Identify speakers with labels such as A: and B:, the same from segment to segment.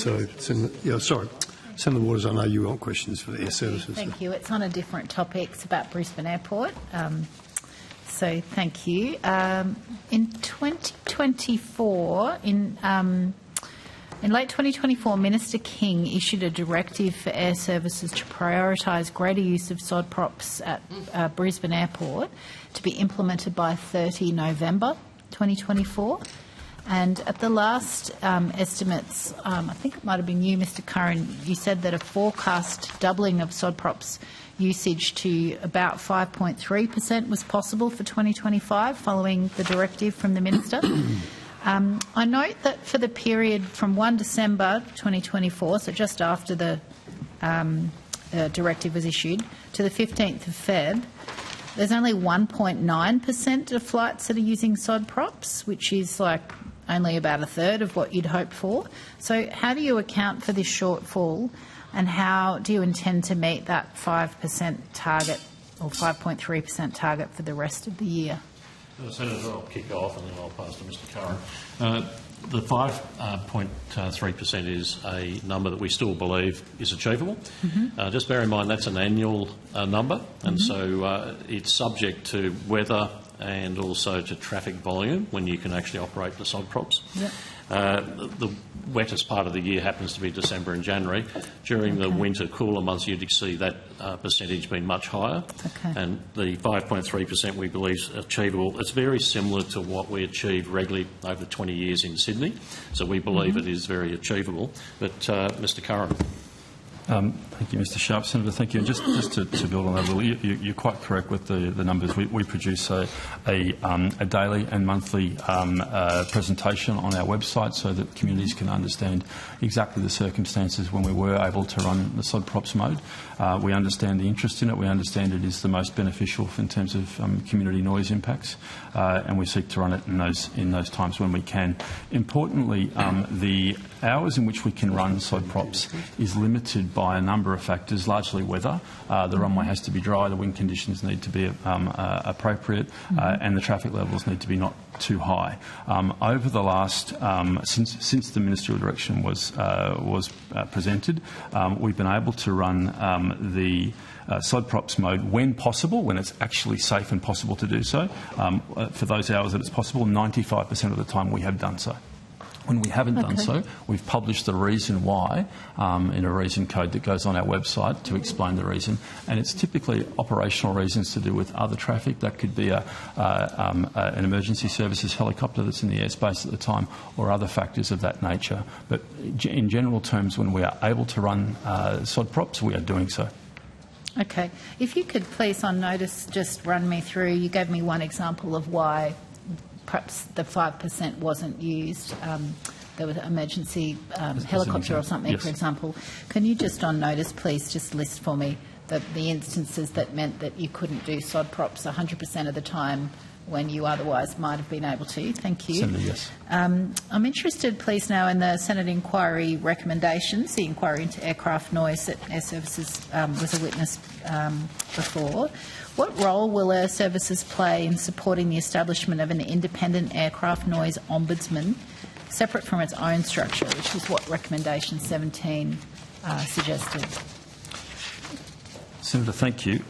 A: So, Senator Waters, I know you want questions for the Airservices.
B: Thank you. It's on a different topic. It's about Brisbane Airport. So thank you. In 2024, in late 2024, Minister King issued a directive for Airservices to prioritise greater use of sod props at Brisbane Airport to be implemented by 30 November 2024. And at the last estimates, I think it might have been you, Mr Curran, you said that a forecast doubling of sod props usage to about 5.3% was possible for 2025 following the directive from the Minister. I note that for the period from 1 December 2024, so just after the directive was issued, to the 15th of Feb, there's only 1.9% of flights that are using sod props, which is like only about a third of what you'd hoped for. So how do you account for this shortfall, and how do you intend to meet that 5% target or 5.3% target for the rest of the year?
C: Senator, I'll kick off and then I'll pass to Mr Curran. The 5.3% is a number that we still believe is achievable. Just bear in mind that's an annual number, and so it's subject to weather and also to traffic volume when you can actually operate the sod props.
B: Yep.
C: The wettest part of the year happens to be December and January. During the winter cooler months, you'd see that percentage being much higher. And the 5.3% we believe is achievable. It's very similar to what we achieve regularly over 20 years in Sydney. So we believe it is very achievable. But Mr Curran.
D: Thank you, Mr Sharp. Senator, thank you. And just to build on that a little, you're quite correct with the numbers. We produce a daily and monthly presentation on our website so that communities can understand exactly the circumstances when we were able to run the sod props mode. We understand the interest in it. We understand it is the most beneficial in terms of community noise impacts, and we seek to run it in those times when we can. Importantly, the hours in which we can run sod props is limited by a number of factors, largely weather. The runway has to be dry, the wind conditions need to be appropriate, and the traffic levels need to be not too high. Over the last, since the ministerial direction was presented, we've been able to run the sod props mode when possible, when it's actually safe and possible to do so. For those hours that it's possible, 95% of the time we have done so. When we haven't done so, we've published the reason why in a reason code that goes on our website to explain the reason. And it's typically operational reasons to do with other traffic. That could be an emergency services helicopter that's in the airspace at the time, or other factors of that nature. But in general terms, when we are able to run sod props, we are doing so.
B: Okay. If you could please on notice just run me through, you gave me one example of why perhaps the 5% wasn't used. There was an emergency helicopter or something, yes, for example. Can you just on notice, please, just list for me the instances that meant that you couldn't do sod props 100% of the time when you otherwise might have been able to? Thank you.
D: Senator, yes.
B: I'm interested, please, now in the Senate inquiry recommendations, the inquiry into aircraft noise that Airservices was a witness before. What role will Airservices play in supporting the establishment of an independent aircraft noise ombudsman separate from its own structure, which is what recommendation 17 suggested?
D: Senator, thank you.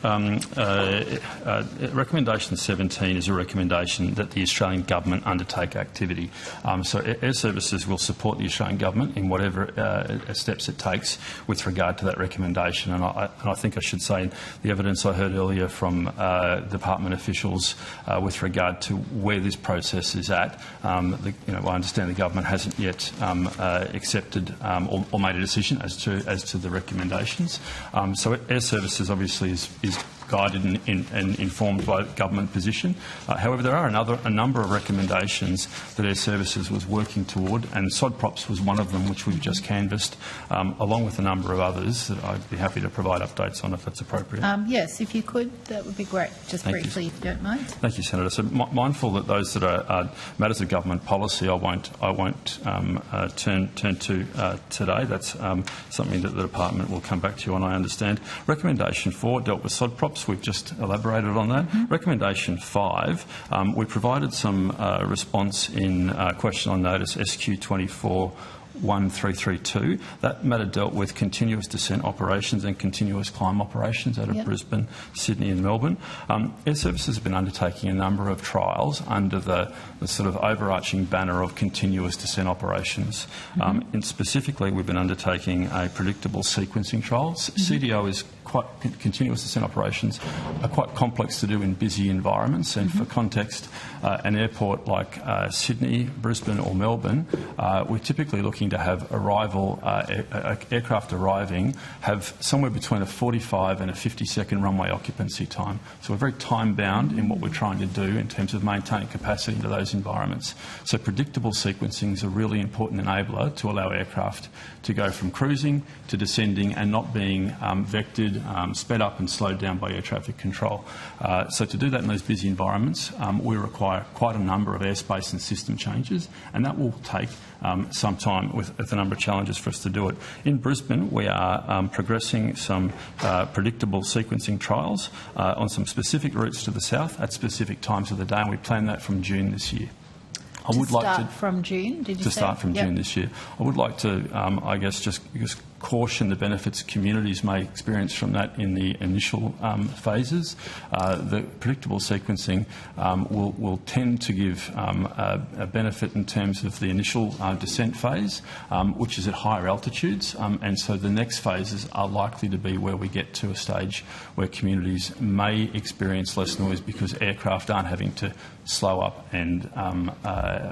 D: Recommendation 17 is a recommendation that the Australian Government undertake activity. So Airservices will support the Australian Government in whatever steps it takes with regard to that recommendation. And I think I should say the evidence I heard earlier from department officials with regard to where this process is at, I understand the Government hasn't yet accepted or made a decision as to the recommendations. So Airservices obviously is guided and informed by government position. However, there are a number of recommendations that Airservices was working toward, and sod props was one of them, which we've just canvassed, along with a number of others that I'd be happy to provide updates on if that's appropriate.
B: Yes, if you could, that would be great. Just
D: Thank
B: briefly,
D: you.
B: if you don't mind.
D: Thank you, Senator. So mindful that those that are matters of government policy, I won't turn to today. That's something that the department will come back to you on, I understand. Recommendation 4 dealt with sod props. We've just elaborated on that. Recommendation 5, we provided some response in question on notice SQ24 1332. That matter dealt with continuous descent operations and continuous climb operations out of Brisbane, Sydney and Melbourne. Airservices have been undertaking a number of trials under the sort of overarching banner of continuous descent operations. And specifically, we've been undertaking a predictable sequencing trial. CDO is continuous descent operations are quite complex to do in busy environments, and for context, an airport like Sydney, Brisbane or Melbourne, we're typically looking to have aircraft arriving have somewhere between a 45 and a 50-second runway occupancy time. So we're very time-bound in what we're trying to do in terms of maintaining capacity into those environments. So predictable sequencing is a really important enabler to allow aircraft to go from cruising to descending and not being vectored, sped up and slowed down by air traffic control. So to do that in those busy environments, we require quite a number of airspace and system changes, and that will take some time with a number of challenges for us to do it. In Brisbane, we are progressing some predictable sequencing trials on some specific routes to the south at specific times of the day, and we plan that from June this year.
B: From June, did you say?
D: To start from June this year. I would like to, I guess, just caution the benefits communities may experience from that in the initial phases. The predictable sequencing will tend to give a benefit in terms of the initial descent phase, which is at higher altitudes, and so the next phases are likely to be where we get to a stage where communities may experience less noise because aircraft aren't having to slow up and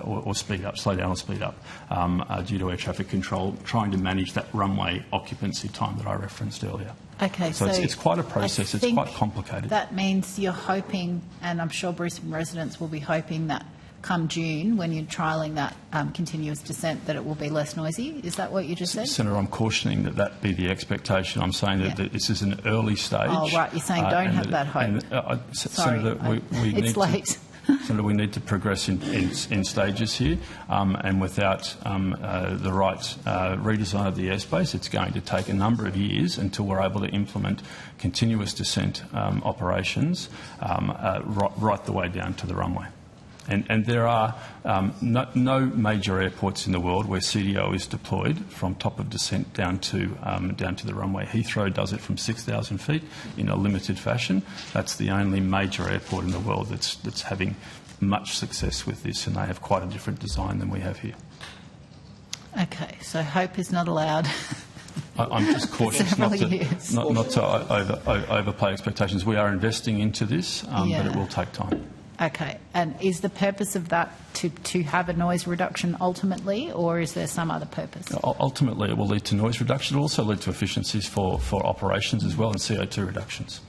D: or speed up, slow down or speed up due to air traffic control, trying to manage that runway occupancy time that I referenced earlier.
B: Okay,
D: so it's quite a process. It's quite complicated.
B: That means you're hoping, and I'm sure Brisbane residents will be hoping that come June, when you're trialling that continuous descent, that it will be less noisy. Is that what you just said?
D: Senator, I'm cautioning that be the expectation. I'm saying that this is an early stage.
B: Oh, right. You're saying don't have that hope. Sorry,
D: Senator,
B: it's late.
D: So we need to progress in stages here, and without the right redesign of the airspace, it's going to take a number of years until we're able to implement continuous descent operations right the way down to the runway. And there are no major airports in the world where CDO is deployed from top of descent down to the runway. Heathrow does it from 6,000 feet in a limited fashion. That's the only major airport in the world that's having much success with this, and they have quite a different design than we have here.
B: Okay, so hope is not allowed.
D: I'm just cautious not to overplay expectations. We are investing into this, but it will take time.
B: Okay, and is the purpose of that to have a noise reduction ultimately, or is there some other purpose?
D: Ultimately, it will lead to noise reduction. It will also lead to efficiencies for operations as well and CO2 reductions.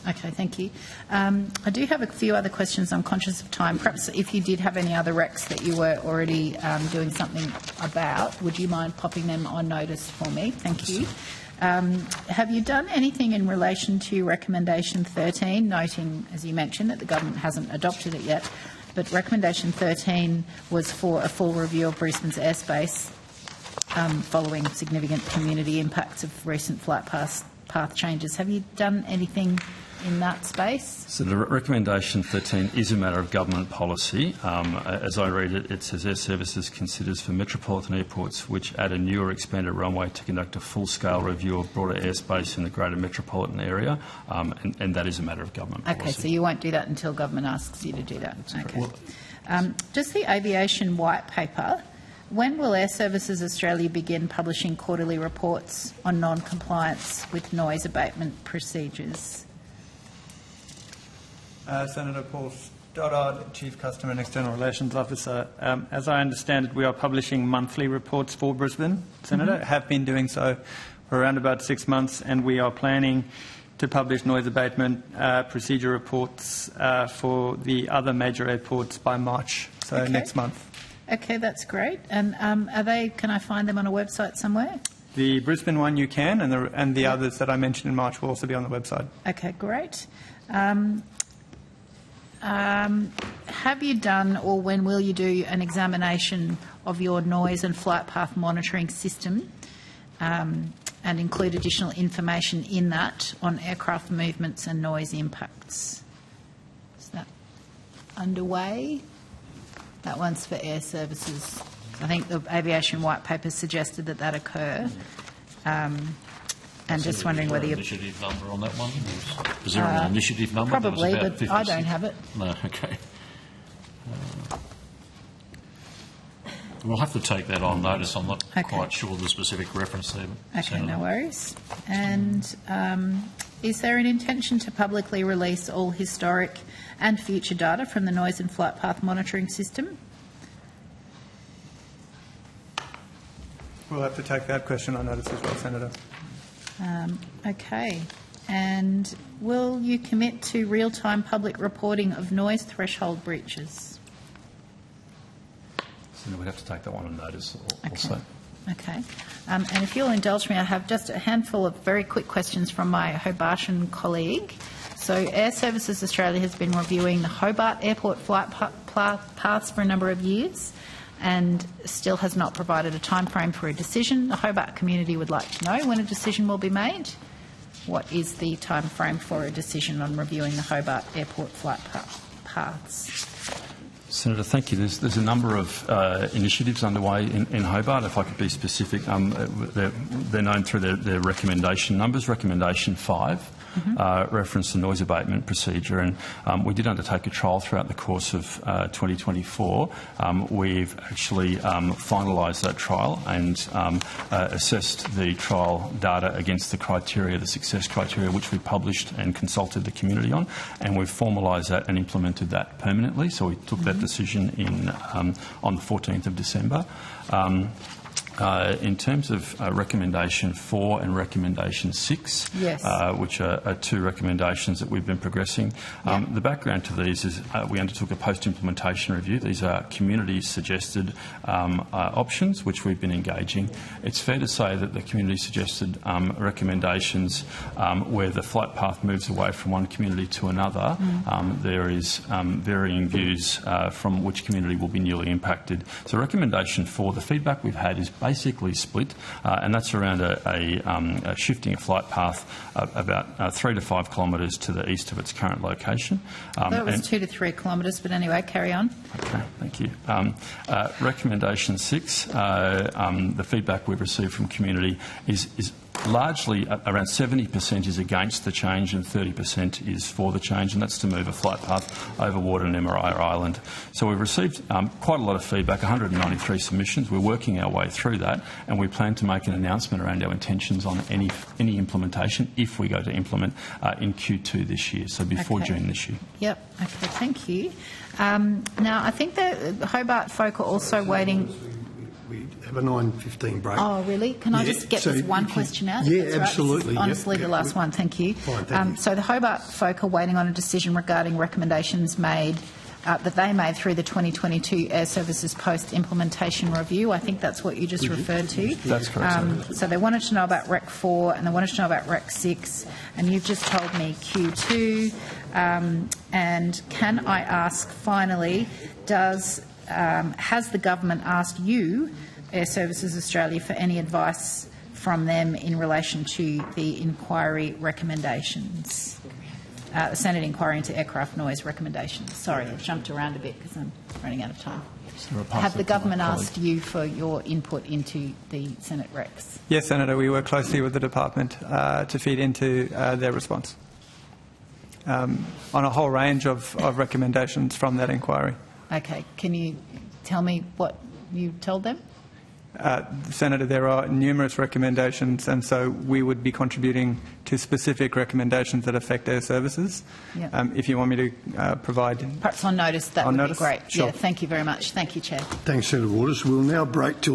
B: Okay, thank you. I do have a few other questions. I'm conscious of time. Perhaps if you did have any other recs that you were already doing something about, would you mind popping them on notice for me? Thank you. Have you done anything in relation to recommendation 13, noting, as you mentioned, that the government hasn't adopted it yet, but recommendation 13 was for a full review of Brisbane's airspace following significant community impacts of recent flight path changes. Have you done anything in that space?
D: So the recommendation 13 is a matter of government policy. As I read it, it says Airservices considers for metropolitan airports which add a new or expanded runway to conduct a full-scale review of broader airspace in the greater metropolitan area, and that is a matter of government policy.
B: Okay, so you won't do that until government asks you to do that. Okay. Just the aviation white paper. When will Airservices Australia begin publishing quarterly reports on non-compliance with noise abatement procedures?
E: Senator Paul Stoddard, Chief Customer and External Relations Officer. As I understand it, we are publishing monthly reports for Brisbane, Senator. Have been doing so for around about 6 months, and we are planning to publish noise abatement procedure reports for the other major airports by March, so next month.
B: Okay, that's great. And are they? Can I find them on a website somewhere?
E: The Brisbane one you can, and the others that I mentioned in March will also be on the website.
B: Okay, great. Have you done, or when will you do, an examination of your noise and flight path monitoring system and include additional information in that on aircraft movements and noise impacts? Is that underway? That one's for Airservices, I think the aviation white paper suggested that occur. And just wondering whether you...
C: Initiative number on that one? Is there an initiative number?
B: Probably,
C: That was about
B: but
C: 56.
B: I don't have it.
C: No, okay. We'll have to take that on notice. I'm not quite sure the specific reference there.
B: Okay,
C: Senator.
B: no worries. And is there an intention to publicly release all historic and future data from the noise and flight path monitoring system?
E: We'll have to take that question on notice as well, Senator.
B: Okay. And will you commit to real-time public reporting of noise threshold breaches?
D: So we'd have to take that one on notice also.
B: Okay. And if you'll indulge me, I have just a handful of very quick questions from my Hobartian colleague. So Airservices Australia has been reviewing the Hobart Airport flight paths for a number of years and still has not provided a timeframe for a decision. The Hobart community would like to know when a decision will be made. What is the timeframe for a decision on reviewing the Hobart Airport flight paths?
D: Senator, thank you. There's a number of initiatives underway in Hobart. If I could be specific, they're known through their recommendation numbers. Recommendation 5 referenced the noise abatement procedure, and we did undertake a trial throughout the course of 2024. We've actually finalised that trial and assessed the trial data against the criteria, the success criteria, which we published and consulted the community on, and we've formalised that and implemented that permanently. So we took that decision on the 14th of December. In terms of recommendation 4 and recommendation 6,
B: yes.
D: Which are two recommendations that we've been progressing, the background to these is we undertook a post-implementation review. These are community-suggested options which we've been engaging. It's fair to say that the community-suggested recommendations where the flight path moves away from one community to another, there is varying views from which community will be newly impacted. So recommendation 4, the feedback we've had is basically split, and that's around a shifting a flight path about 3 to 5 kilometres to the east of its current location.
B: That was 2 to 3 kilometres, but anyway, carry on.
D: Okay, thank you. Recommendation 6, the feedback we've received from community is largely around 70% is against the change and 30% is for the change, and that's to move a flight path over Warden and Emaria Island. So we've received quite a lot of feedback, 193 submissions. We're working our way through that, and we plan to make an announcement around our intentions on any implementation, if we go to implement, in Q2 this year, so before June this year.
B: Yep, okay, thank you. Now, I think the Hobart folk are also waiting...
A: We have a 9:15 break.
B: Oh, really? Can I just get this one question out?
A: Yeah,
B: That's right.
A: absolutely.
B: Honestly, the last one. Thank you.
A: Fine, thank you.
B: So the Hobart folk are waiting on a decision regarding recommendations made that they made through the 2022 Airservices post-implementation review. I think that's what you just referred to.
D: That's correct.
B: So they wanted to know about Rec 4 and they wanted to know about Rec 6, and you've just told me Q2. And can I ask, finally, has the government asked you, Airservices Australia, for any advice from them in relation to the inquiry recommendations? The Senate inquiry into aircraft noise recommendations. Sorry, I've jumped around a bit because I'm running out of time. Have the government asked you for your input into the Senate recs?
E: Yes, Senator, we work closely with the department to feed into their response on a whole range of recommendations from that inquiry.
B: Okay, can you tell me what you told them?
E: Senator, there are numerous recommendations, and so we would be contributing to specific recommendations that affect Airservices.
B: Yep.
E: If you want me to provide...
B: Perhaps on notice, that would be great.
E: Sure.
B: Yeah, thank you very much. Thank you, Chair.
A: Thanks, Senator Waters. We'll now break till